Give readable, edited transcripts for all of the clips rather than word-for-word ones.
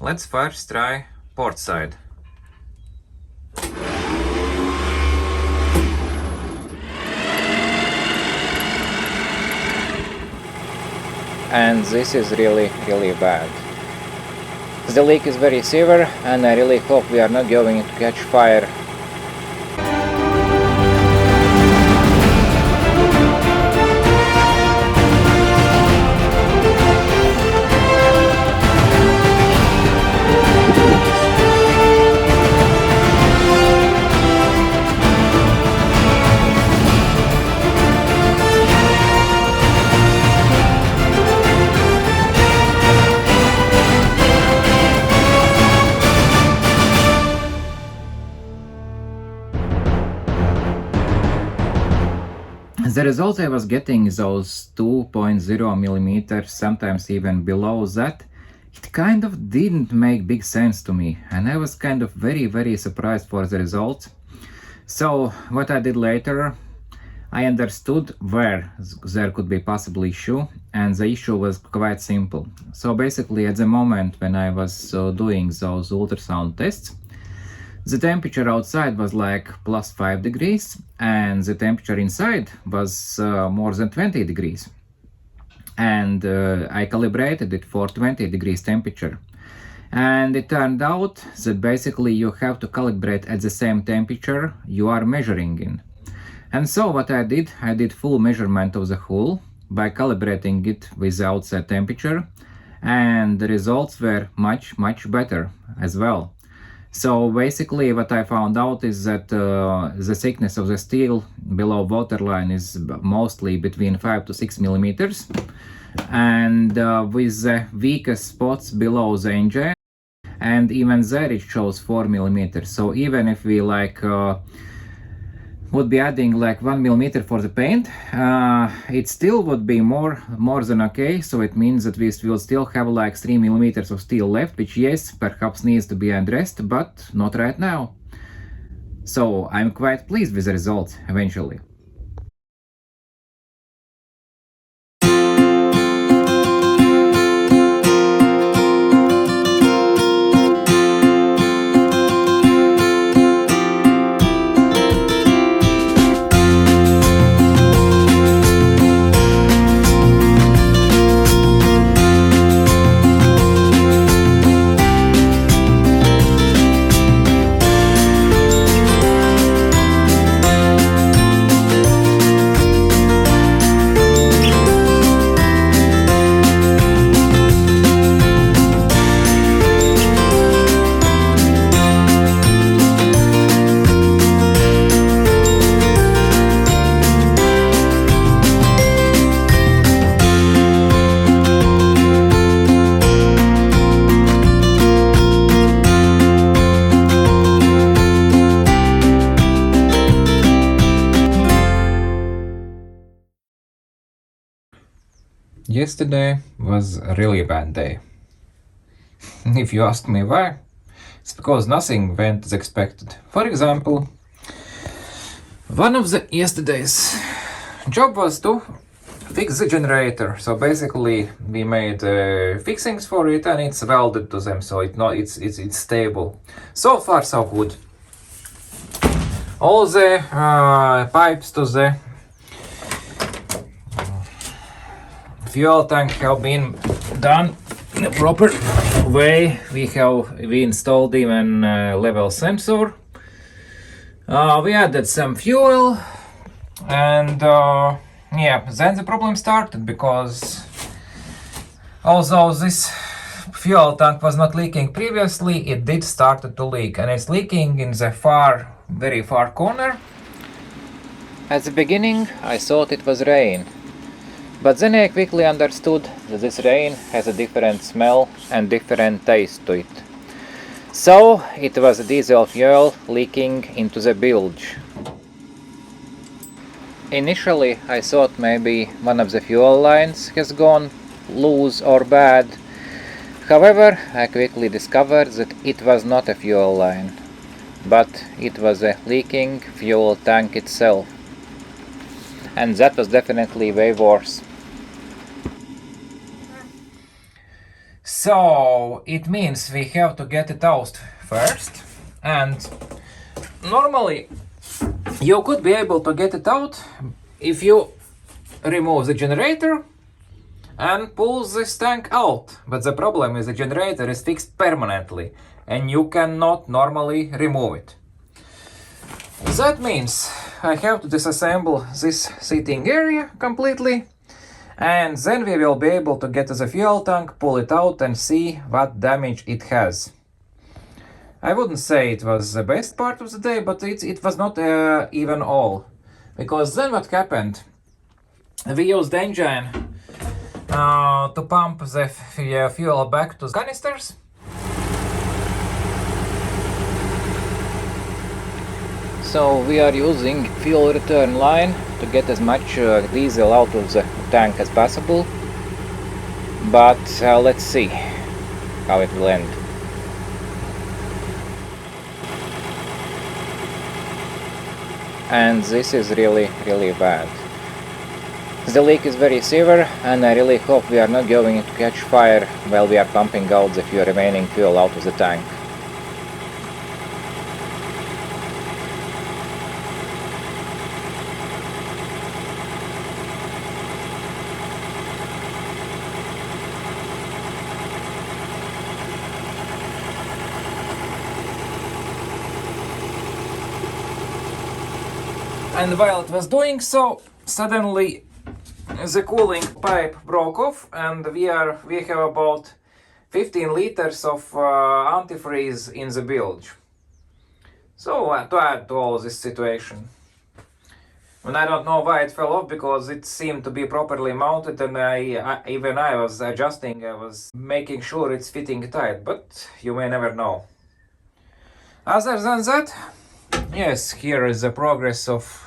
let's first try port side. And this is really bad. The leak is very severe and I really hope we are not going to catch fire. The result I was getting those 2.0 millimeters, sometimes even below that, it kind of didn't make big sense to me, and I was kind of very surprised for the result. So what I did later, I understood where there could be possible issue, and the issue was quite simple. So basically at the moment when I was doing those ultrasound tests, the temperature outside was like plus 5 degrees and the temperature inside was more than 20 degrees. And I calibrated it for 20 degrees temperature. And it turned out that basically you have to calibrate at the same temperature you are measuring in. And so what I did full measurement of the hull by calibrating it with the outside temperature, and the results were much better as well. So basically what I found out is that the thickness of the steel below waterline is mostly between 5 to 6 millimeters, and with the weakest spots below the engine, and even there it shows 4 millimeters. So even if we would be adding like 1 millimeter for the paint, it still would be more than okay. So it means that we will still have like 3 millimeters of steel left, which yes, perhaps needs to be addressed, but not right now. So I'm quite pleased with the result eventually. Yesterday was a really bad day. If you ask me why, it's because nothing went as expected. For example, one of the yesterday's job was to fix the generator. So basically we made fixings for it and it's welded to them, so it's stable. So far so good. All the pipes to the fuel tank have been done in a proper way. We installed even level sensor. We added some fuel, and yeah, then the problem started, because although this fuel tank was not leaking previously, it did start to leak, and it's leaking in the very far corner. At the beginning I thought it was rain, but then I quickly understood that this rain has a different smell and different taste to it. So it was diesel fuel leaking into the bilge. Initially I thought maybe one of the fuel lines has gone loose or bad. However, I quickly discovered that it was not a fuel line, but it was a leaking fuel tank itself. And that was definitely way worse. So it means we have to get it out first, and normally you could be able to get it out if you remove the generator and pull this tank out. But the problem is the generator is fixed permanently and you cannot normally remove it. That means I have to disassemble this seating area completely, and then we will be able to get to the fuel tank, pull it out and see what damage it has. I wouldn't say it was the best part of the day, but it was not even all. Because then what happened? We used the engine to pump the fuel back to the canisters. So we are using fuel return line to get as much diesel out of the tank as possible. But let's see how it will end. And this is really bad. The leak is very severe, and I really hope we are not going to catch fire while we are pumping out the remaining fuel out of the tank. And while it was doing so, suddenly the cooling pipe broke off, and we have about 15 liters of antifreeze in the bilge. So to add to all this situation. And I don't know why it fell off, because it seemed to be properly mounted, and I was adjusting, I was making sure it's fitting tight, but you may never know. Other than that, yes, here is the progress of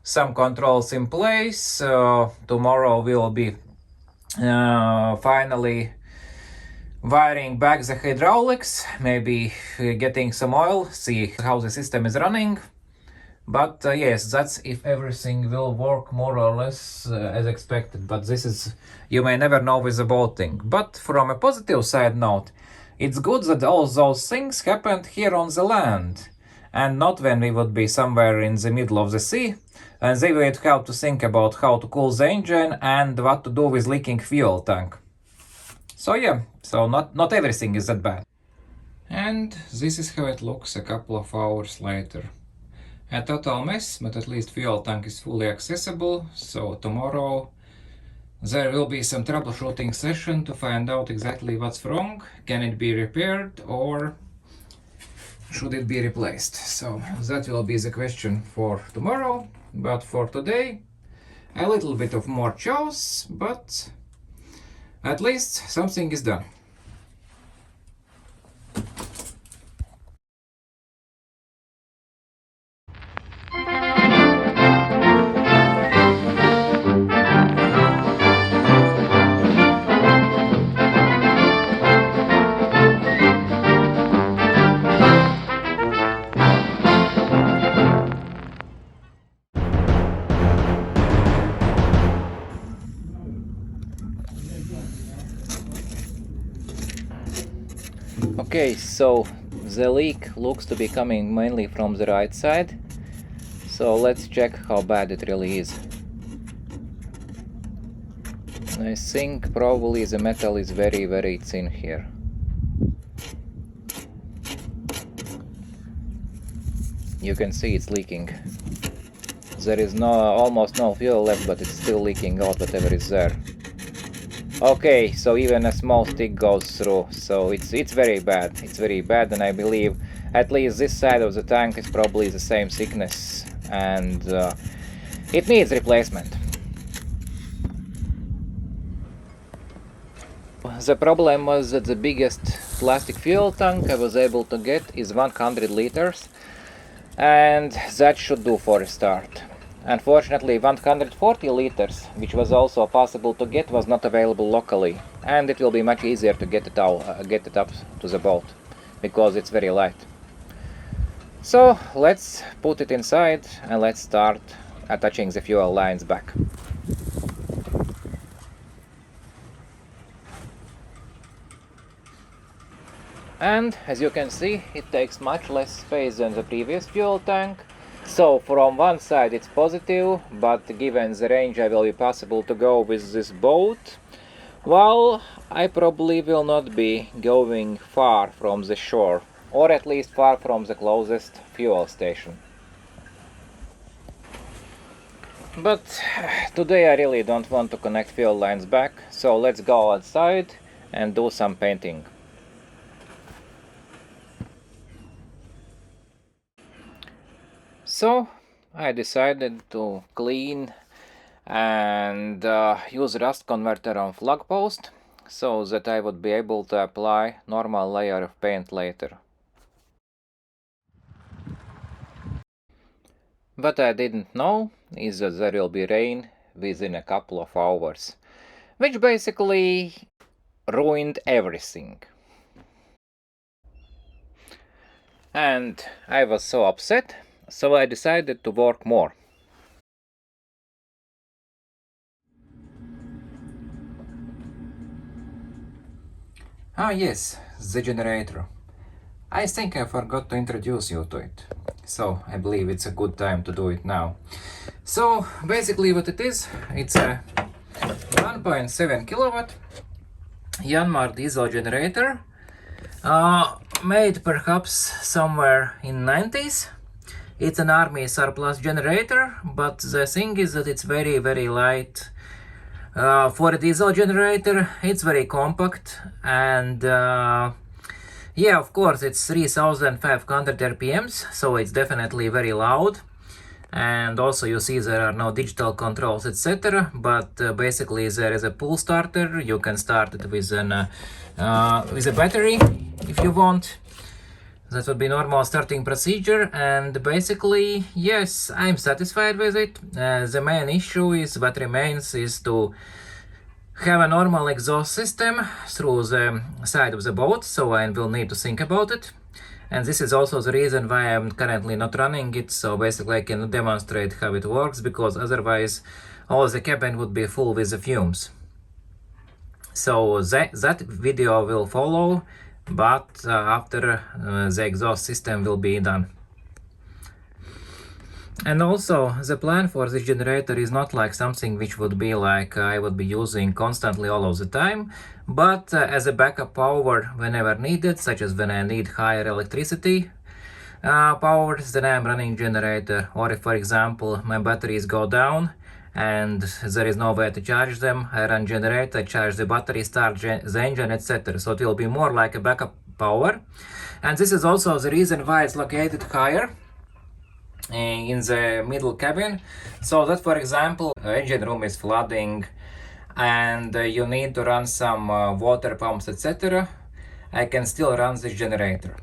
some controls in place. Tomorrow we'll be finally wiring back the hydraulics, maybe getting some oil, see how the system is running. But yes, that's if everything will work more or less as expected. But this is, you may never know with the boating. But from a positive side note, it's good that all those things happened here on the land, and not when we would be somewhere in the middle of the sea, and they would have to think about how to cool the engine and what to do with leaking fuel tank. So yeah, so not everything is that bad. And this is how it looks a couple of hours later. A total mess, but at least fuel tank is fully accessible. So tomorrow there will be some troubleshooting session to find out exactly what's wrong. Can it be repaired, or should it be replaced? So that will be the question for tomorrow. But for today, a little bit of more chaos, but at least something is done. Okay, so the leak looks to be coming mainly from the right side. So let's check how bad it really is. I think probably the metal is very thin here. You can see it's leaking. There is almost no fuel left, but it's still leaking out whatever is there. Okay, so even a small stick goes through, so it's very bad. It's very bad, and I believe at least this side of the tank is probably the same thickness, and it needs replacement. The problem was that the biggest plastic fuel tank I was able to get is 100 liters, and that should do for a start. Unfortunately, 140 liters, which was also possible to get, was not available locally, and it will be much easier to get it up to the boat, because it's very light. So let's put it inside and let's start attaching the fuel lines back. And as you can see, it takes much less space than the previous fuel tank. So from one side it's positive, but given the range I will be possible to go with this boat, well, I probably will not be going far from the shore, or at least far from the closest fuel station. But today I really don't want to connect fuel lines back, so let's go outside and do some painting. So I decided to clean and use rust converter on flag post, so that I would be able to apply normal layer of paint later. What I didn't know is that there will be rain within a couple of hours, which basically ruined everything. And I was so upset, so I decided to work more. Ah yes, the generator. I think I forgot to introduce you to it, so I believe it's a good time to do it now. So basically what it is, it's a 1.7 kilowatt Yanmar diesel generator, made perhaps somewhere in 90s. It's an army surplus generator, but the thing is that it's very light. For a diesel generator, it's very compact, and yeah, of course, it's 3500 RPMs, so it's definitely very loud. And also you see there are no digital controls, etc. But basically there is a pull starter. You can start it with a battery if you want. That would be normal starting procedure, and basically, yes, I'm satisfied with it. The main issue is what remains is to have a normal exhaust system through the side of the boat, so I will need to think about it. And this is also the reason why I'm currently not running it, so basically I cannot demonstrate how it works, because otherwise all the cabin would be full with the fumes. So that video will follow, but after the exhaust system will be done. And also the plan for this generator is not like something which would be like I would be using constantly all of the time, but as a backup power whenever needed, such as when I need higher electricity powers, then I'm running generator. Or if, for example, my batteries go down and there is no way to charge them, I run generator, charge the battery, start the engine, etc. So it will be more like a backup power. And this is also the reason why it's located higher in the middle cabin, so that, for example, engine room is flooding and you need to run some water pumps, etc. I can still run this generator.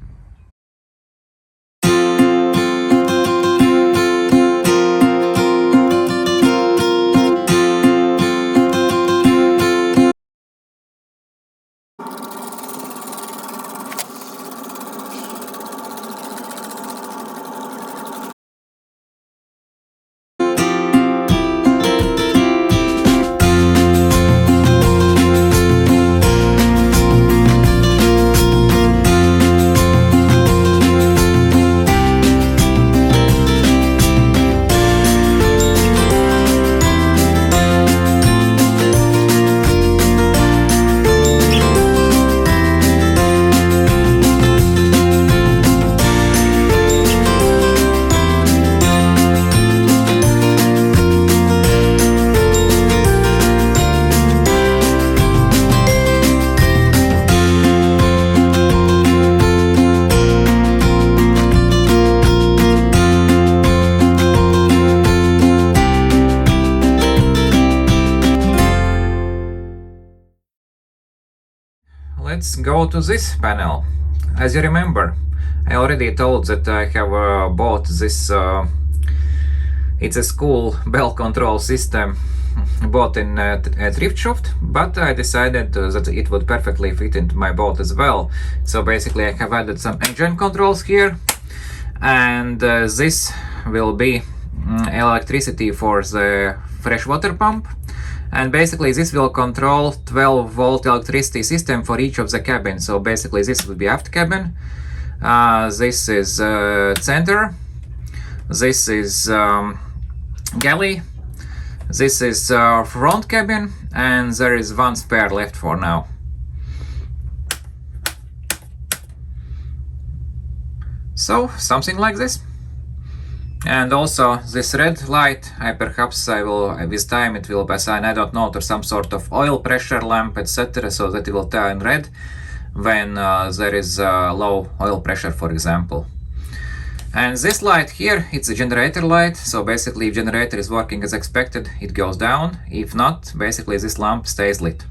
Let's go to this panel. As you remember, I already told that I have bought this, it's a school bell control system bought in a thrift shop, but I decided that it would perfectly fit into my boat as well. So basically I have added some engine controls here, and this will be electricity for the freshwater pump, And basically this will control 12-volt electricity system for each of the cabins. So basically this would be aft cabin, this is center, this is galley, this is front cabin, and there is one spare left for now. So something like this. And also this red light, perhaps I will, with time it will assign, I don't know, to some sort of oil pressure lamp, etc., so that it will turn red when there is low oil pressure, for example. And this light here, it's a generator light, so basically if generator is working as expected, it goes down. If not, basically this lamp stays lit.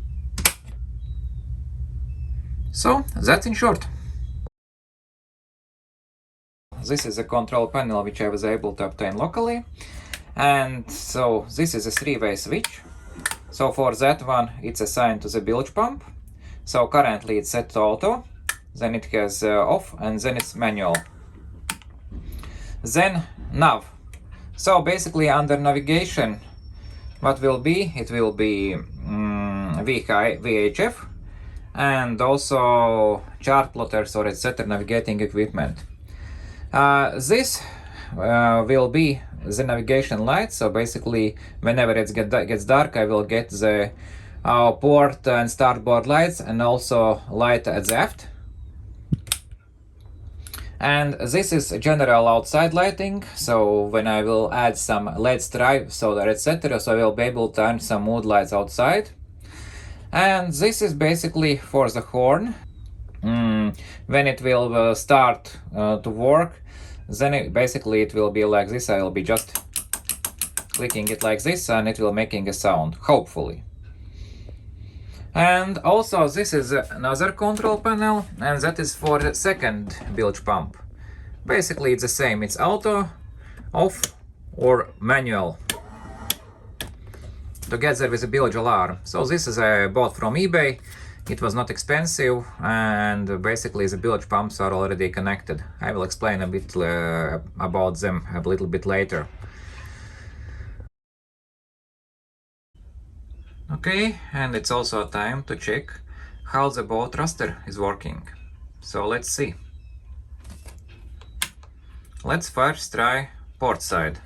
So that's in short. This is a control panel which I was able to obtain locally, and so this is a three-way switch. So for that one it's assigned to the bilge pump. So currently it's set to auto, then it has off, and then it's manual. Then nav. So basically under navigation, what will be? It will be VHF and also chart plotters or etc. navigating equipment. This will be the navigation light, so basically whenever it gets dark I will get the port and starboard lights and also light at the aft. And this is general outside lighting, so when I will add some LED stripe, solar, etc., so I will be able to turn some mood lights outside. And this is basically for the horn. When it will start to work, then basically it will be like this. I will be just clicking it like this and it will making a sound, hopefully. And also this is another control panel, and that is for the second bilge pump. Basically it's the same, it's auto, off or manual, together with a bilge alarm. So this is bought from eBay. It was not expensive, and basically the bilge pumps are already connected. I will explain a bit about them a little bit later. Okay, and it's also time to check how the bow thruster is working. So let's see. Let's first try port side.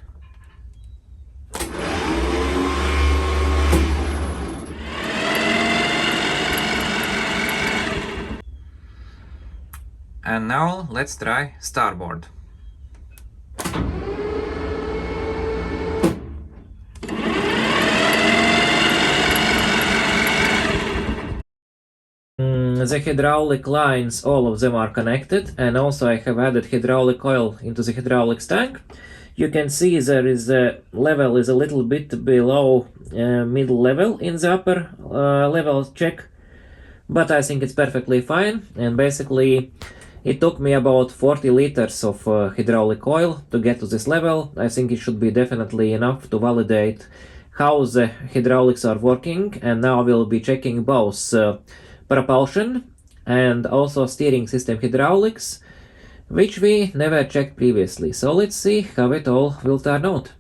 And now let's try starboard. The hydraulic lines, all of them are connected, and also I have added hydraulic oil into the hydraulics tank. You can see there is a level is a little bit below middle level in the upper level check, but I think it's perfectly fine. And basically it took me about 40 liters of hydraulic oil to get to this level. I think it should be definitely enough to validate how the hydraulics are working. And now we'll be checking both propulsion and also steering system hydraulics, which we never checked previously. So let's see how it all will turn out.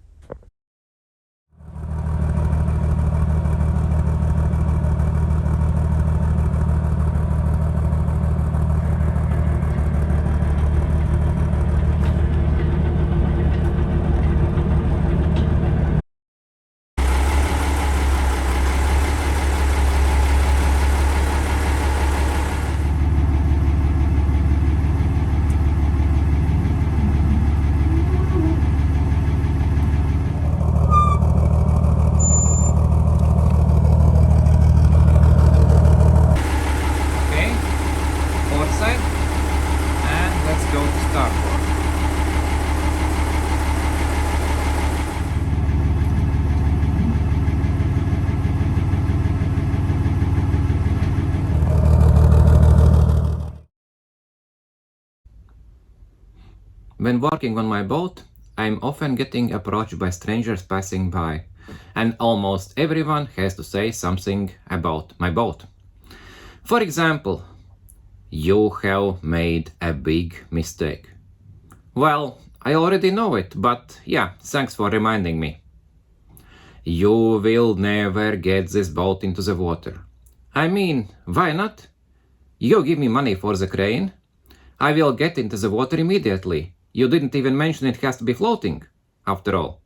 When working on my boat, I'm often getting approached by strangers passing by, and almost everyone has to say something about my boat. For example, you have made a big mistake. Well, I already know it, but yeah, thanks for reminding me. You will never get this boat into the water. I mean, why not? You give me money for the crane. I will get into the water immediately. You didn't even mention it has to be floating, after all.